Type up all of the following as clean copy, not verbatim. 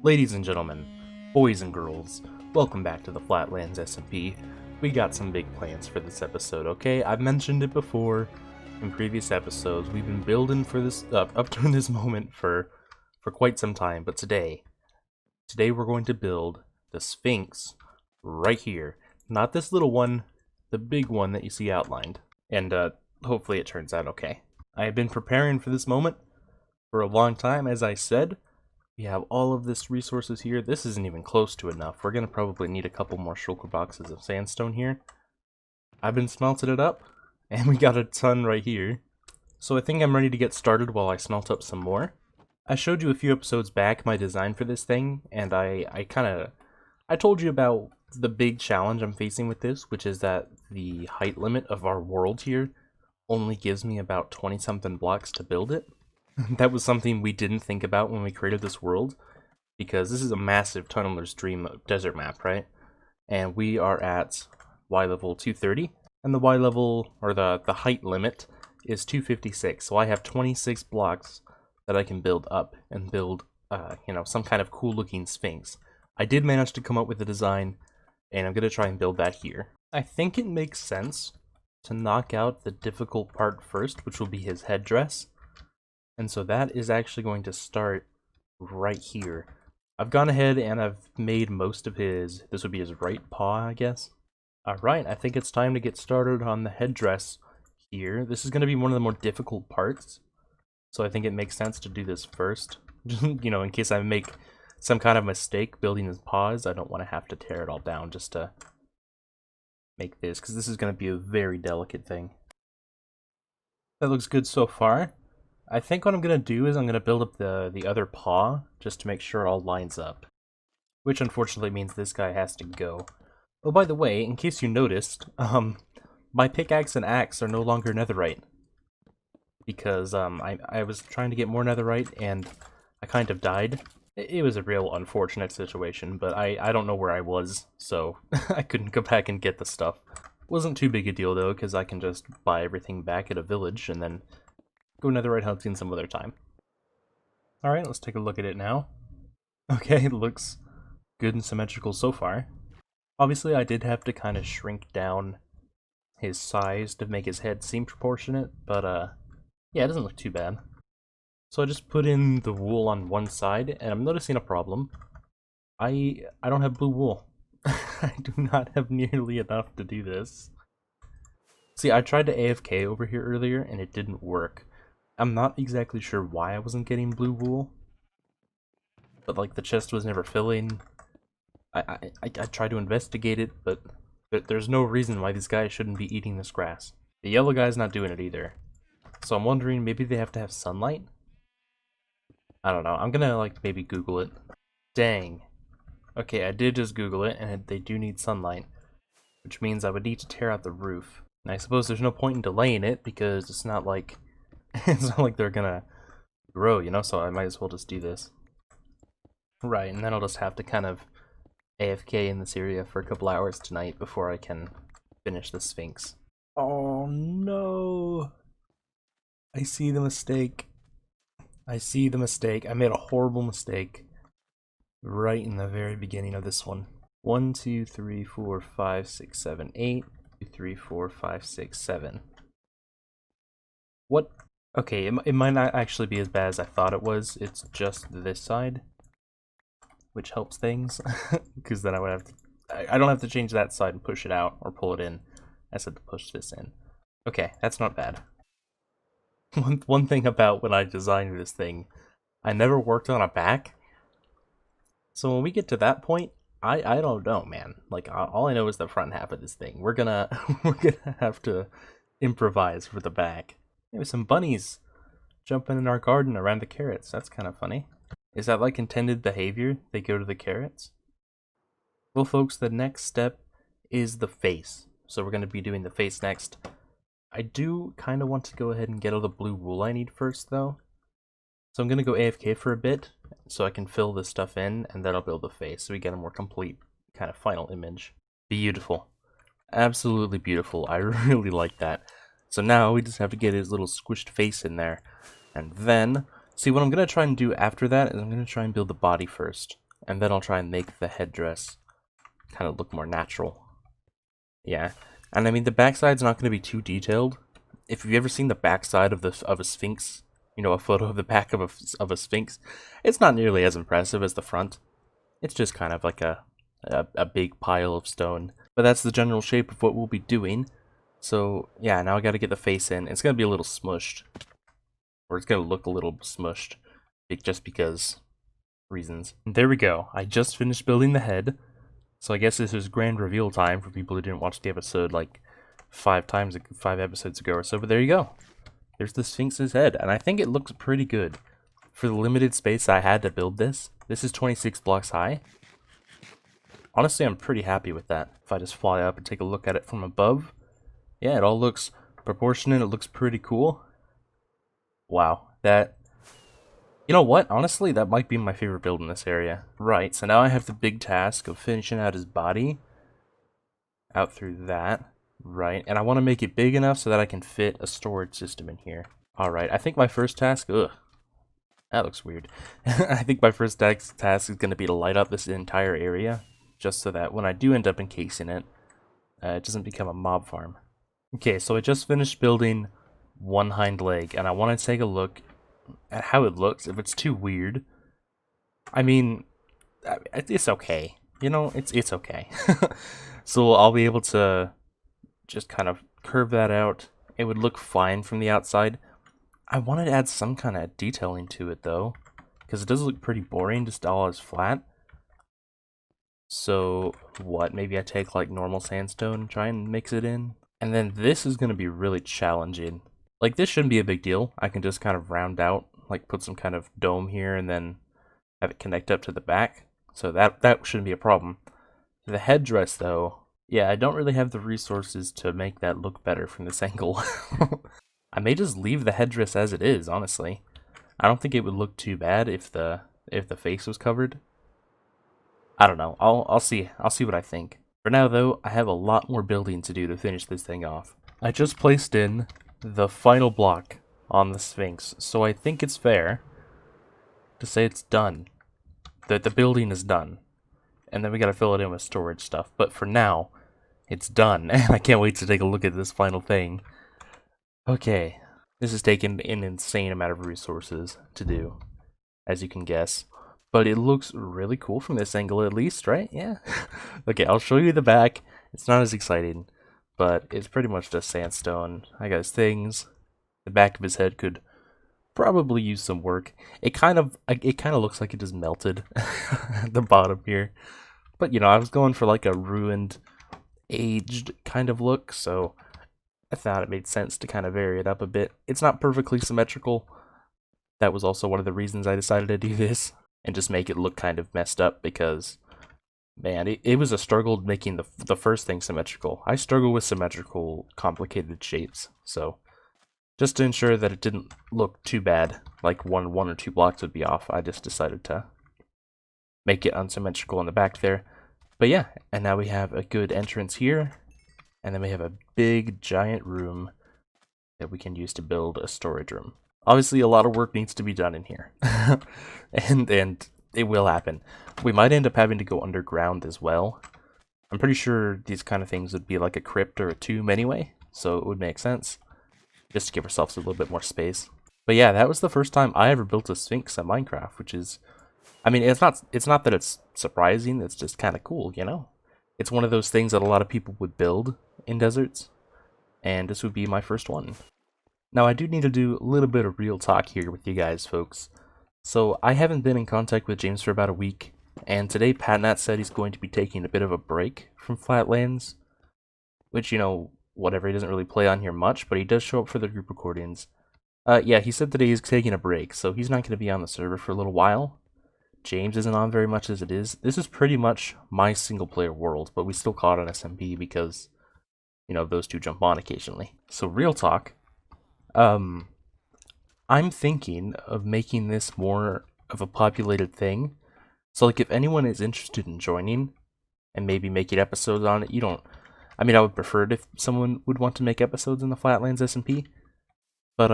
Ladies and gentlemen, boys and girls, welcome back to the Flatlands SMP. We got some big plans for this episode, okay? I've mentioned it before in previous episodes. We've been building for this up to this moment for quite some time, but today we're going to build the Sphinx right here. Not this little one, the big one that you see outlined. And hopefully it turns out okay. I have been preparing for this moment for a long time, as I said. We have all of this resources here. This isn't even close to enough. We're going to probably need a couple more shulker boxes of sandstone here. I've been smelting it up, and we got a ton right here. So I think I'm ready to get started while I smelt up some more. I showed you a few episodes back my design for this thing, and I told you about the big challenge I'm facing with this, which is that the height limit of our world here only gives me about 20-something blocks to build it. That was something we didn't think about when we created this world, because this is a massive Tunneler's Dream desert map, right? And we are at Y level 230, and the Y level, or the height limit, is 256, so I have 26 blocks that I can build up and build, some kind of cool looking Sphinx. I did manage to come up with a design, and I'm going to try and build that here. I think it makes sense to knock out the difficult part first, which will be his headdress. And so that is actually going to start right here. I've gone ahead and I've made most of his, this would be his right paw, I guess. Alright, I think it's time to get started on the headdress here. This is going to be one of the more difficult parts, so I think it makes sense to do this first. In case I make some kind of mistake building his paws, I don't want to have to tear it all down just to make this, because this is going to be a very delicate thing. That looks good so far. I think what I'm going to do is I'm going to build up the other paw, just to make sure it all lines up. Which unfortunately means this guy has to go. Oh, by the way, in case you noticed, my pickaxe and axe are no longer netherite. Because I was trying to get more netherite, and I kind of died. It was a real unfortunate situation, but I don't know where I was, so I couldn't go back and get the stuff. Wasn't too big a deal, though, because I can just buy everything back at a village, and then go netherite hunting some other time. Alright, let's take a look at it now. Okay, it looks good and symmetrical so far. Obviously, I did have to kind of shrink down his size to make his head seem proportionate, but yeah, it doesn't look too bad. So I just put in the wool on one side, and I'm noticing a problem. I don't have blue wool. I do not have nearly enough to do this. See, I tried to AFK over here earlier, and it didn't work. I'm not exactly sure why I wasn't getting blue wool, but like the chest was never filling. I tried to investigate it, but there's no reason why these guys shouldn't be eating this grass. The yellow guy's not doing it either. So I'm wondering, maybe they have to have sunlight? I don't know. I'm gonna maybe Google it. Dang. Okay, I did just Google it, and they do need sunlight, which means I would need to tear out the roof. And I suppose there's no point in delaying it, because it's not like they're gonna grow, so I might as well just do this. Right, and then I'll just have to kind of AFK in this area for a couple hours tonight before I can finish the Sphinx. Oh no! I see the mistake. I see the mistake. I made a horrible mistake right in the very beginning of this one. 1, 2, 3, 4, 5, 6, 7, 8. 2, 3, 4, 5, 6, 7. What? Okay, it might not actually be as bad as I thought it was. It's just this side, which helps things, because then I would have to. I don't have to change that side and push it out or pull it in. I said to push this in. Okay, that's not bad. One thing about when I designed this thing, I never worked on a back. So when we get to that point, I don't know, man. All I know is the front half of this thing. We're gonna have to improvise for the back. Maybe some bunnies jumping in our garden around the carrots. That's kind of funny. Is that intended behavior? They go to the carrots? Well, folks, the next step is the face. So we're going to be doing the face next. I do kind of want to go ahead and get all the blue wool I need first, though. So I'm going to go AFK for a bit, so I can fill this stuff in, and then I'll build the face, so we get a more complete kind of final image. Beautiful. Absolutely beautiful. I really like that. So now we just have to get his little squished face in there. And then, see, what I'm going to try and do after that is I'm going to try and build the body first. and then I'll try and make the headdress kind of look more natural. Yeah, and I mean the backside's not going to be too detailed. If you've ever seen the backside of a Sphinx, you know, a photo of the back of a Sphinx, it's not nearly as impressive as the front. It's just kind of like a big pile of stone. But that's the general shape of what we'll be doing. So yeah, now I got to get the face in. It's going to be a little smushed, or it's going to look a little smushed, just because reasons. There we go. I just finished building the head. So I guess this is grand reveal time for people who didn't watch the episode like 5 episodes ago or so. But there you go. There's the Sphinx's head, and I think it looks pretty good. For the limited space I had to build this is 26 blocks high. Honestly, I'm pretty happy with that. If I just fly up and take a look at it from above, yeah, it all looks proportionate. It looks pretty cool. Wow, that... You know what? Honestly, that might be my favorite build in this area. Right, so now I have the big task of finishing out his body. Out through that. Right, and I want to make it big enough so that I can fit a storage system in here. Alright, I think my first task... Ugh. That looks weird. I think my first task is going to be to light up this entire area. Just so that when I do end up encasing it, it doesn't become a mob farm. Okay, so I just finished building one hind leg, and I want to take a look at how it looks. If it's too weird, I mean, it's okay. You know, it's okay. So I'll be able to just kind of curve that out. It would look fine from the outside. I wanted to add some kind of detailing to it though, because it does look pretty boring just all as flat. So what? Maybe I take like normal sandstone and try and mix it in. And then this is going to be really challenging. Like this shouldn't be a big deal. I can just kind of round out, like put some kind of dome here and then have it connect up to the back. So that shouldn't be a problem. The headdress though, yeah, I don't really have the resources to make that look better from this angle. I may just leave the headdress as it is, honestly. I don't think it would look too bad if the face was covered. I don't know. I'll see. I'll see what I think. For now though, I have a lot more building to do to finish this thing off. I just placed in the final block on the Sphinx, so I think it's fair to say it's done. That the building is done. And then we gotta fill it in with storage stuff. But for now, it's done. And I can't wait to take a look at this final thing. Okay. This has taken an insane amount of resources to do, as you can guess. But it looks really cool from this angle at least, right? Yeah. Okay, I'll show you the back. It's not as exciting, but it's pretty much just sandstone. I got his things. The back of his head could probably use some work. It kind of looks like it just melted at the bottom here. But you know, I was going for like a ruined, aged kind of look, so I thought it made sense to kind of vary it up a bit. It's not perfectly symmetrical. That was also one of the reasons I decided to do this. And just make it look kind of messed up because, man, it was a struggle making the first thing symmetrical. I struggle with symmetrical, complicated shapes, so just to ensure that it didn't look too bad, like one or two blocks would be off, I just decided to make it unsymmetrical in the back there. But yeah, and now we have a good entrance here, and then we have a big, giant room that we can use to build a storage room. Obviously, a lot of work needs to be done in here, and it will happen. We might end up having to go underground as well. I'm pretty sure these kind of things would be like a crypt or a tomb anyway, so it would make sense, just to give ourselves a little bit more space. But yeah, that was the first time I ever built a Sphinx in Minecraft, which is, I mean, it's not that it's surprising, it's just kind of cool, you know? It's one of those things that a lot of people would build in deserts, and this would be my first one. Now, I do need to do a little bit of real talk here with you guys, folks. So, I haven't been in contact with James for about a week, and today Patnat said he's going to be taking a bit of a break from Flatlands, which, you know, whatever, he doesn't really play on here much, but he does show up for the group recordings. Yeah, he said today he's taking a break, so he's not going to be on the server for a little while. James isn't on very much as it is. This is pretty much my single-player world, but we still call it an SMP because, you know, those two jump on occasionally. So, real talk. I'm thinking of making this more of a populated thing. So, like, if anyone is interested in joining and maybe making episodes on it, I mean, I would prefer it if someone would want to make episodes in the Flatlands SMP. But,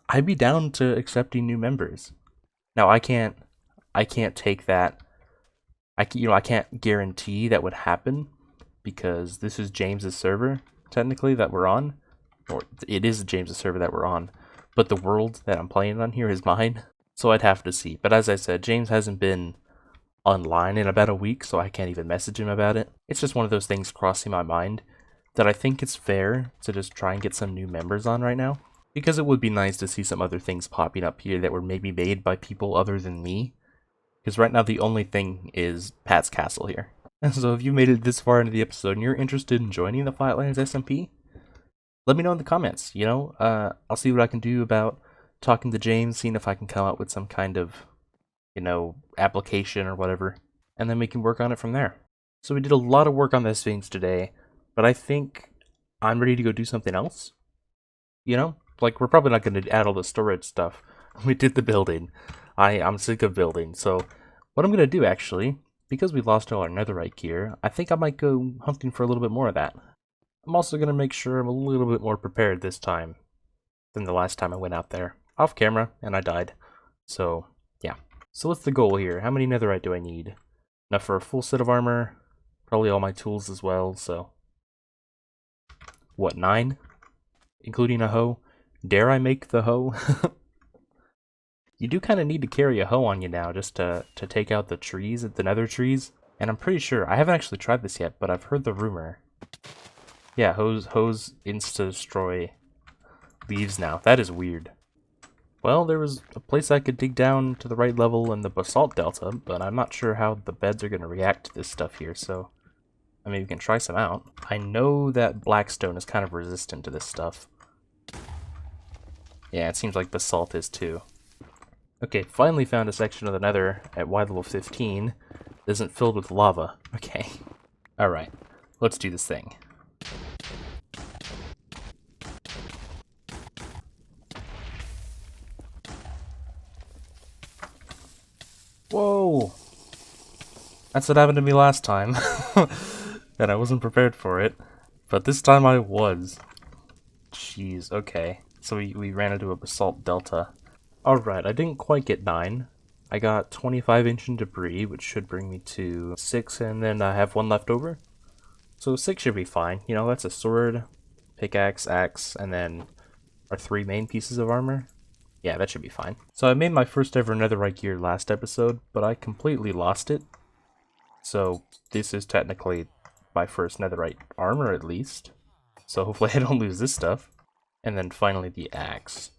I'd be down to accepting new members. Now, I can't take that I can't guarantee that would happen because this is James's server, technically, that we're on. Or it is James's server that we're on. But the world that I'm playing on here is mine. So I'd have to see. But as I said, James hasn't been online in about a week, so I can't even message him about it. It's just one of those things crossing my mind that I think it's fair to just try and get some new members on right now. Because it would be nice to see some other things popping up here that were maybe made by people other than me. Because right now the only thing is Pat's Castle here. And so if you made it this far into the episode and you're interested in joining the Flatlands SMP, let me know in the comments, I'll see what I can do about talking to James, seeing if I can come up with some kind of, application or whatever, and then we can work on it from there. So we did a lot of work on this Sphinx today, but I think I'm ready to go do something else. Like, we're probably not going to add all the storage stuff. We did the building. I'm sick of building, so what I'm going to do, actually, because we lost all our netherite gear, I think I might go hunting for a little bit more of that. I'm also going to make sure I'm a little bit more prepared this time than the last time I went out there. Off camera, and I died. So, yeah. So what's the goal here? How many netherite do I need? Enough for a full set of armor, probably all my tools as well, so... What, 9? Including a hoe? Dare I make the hoe? You do kind of need to carry a hoe on you now just to take out the trees, the nether trees. And I'm pretty sure, I haven't actually tried this yet, but I've heard the rumor. Yeah, hoes insta-destroy leaves now. That is weird. Well, there was a place I could dig down to the right level in the basalt delta, but I'm not sure how the beds are going to react to this stuff here, so I mean, we can try some out. I know that blackstone is kind of resistant to this stuff. Yeah, it seems like basalt is too. Okay, finally found a section of the nether at Y level 15 that isn't filled with lava. Okay. Alright, let's do this thing. Whoa! That's what happened to me last time. And I wasn't prepared for it. But this time I was. Jeez, okay. So we ran into a basalt delta. Alright, I didn't quite get 9. I got 25 inch in debris, which should bring me to 6, and then I have 1 left over. So 6 should be fine. That's a sword, pickaxe, axe, and then our 3 main pieces of armor. Yeah, that should be fine. So I made my first ever netherite gear last episode, but I completely lost it. So this is technically my first netherite armor at least. So hopefully I don't lose this stuff. And then finally the axe.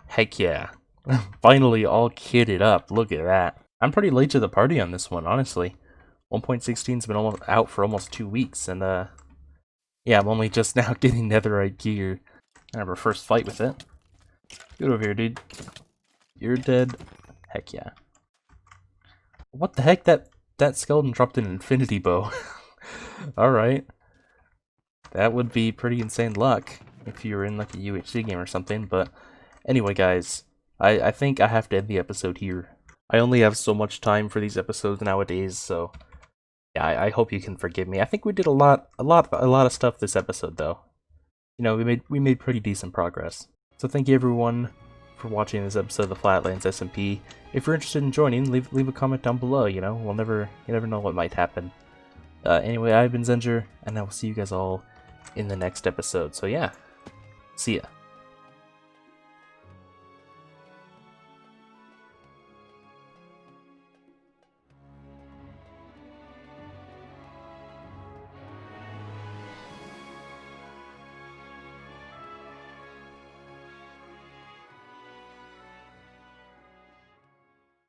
Heck yeah. Finally all kitted up. Look at that. I'm pretty late to the party on this one, honestly. 1.16's been out for almost 2 weeks, and yeah, I'm only just now getting netherite gear. I have our first fight with it. Get over here, dude. You're dead. Heck yeah. What the heck? That skeleton dropped an infinity bow. Alright. That would be pretty insane luck if you were in like a UHC game or something, but anyway guys, I think I have to end the episode here. I only have so much time for these episodes nowadays, so yeah, I hope you can forgive me. I think we did a lot of stuff this episode though. We made pretty decent progress. So thank you everyone for watching this episode of the Flatlands SMP. If you're interested in joining, leave a comment down below, you never know what might happen. Anyway, I've been Zenger, and I will see you guys all in the next episode. So yeah, see ya.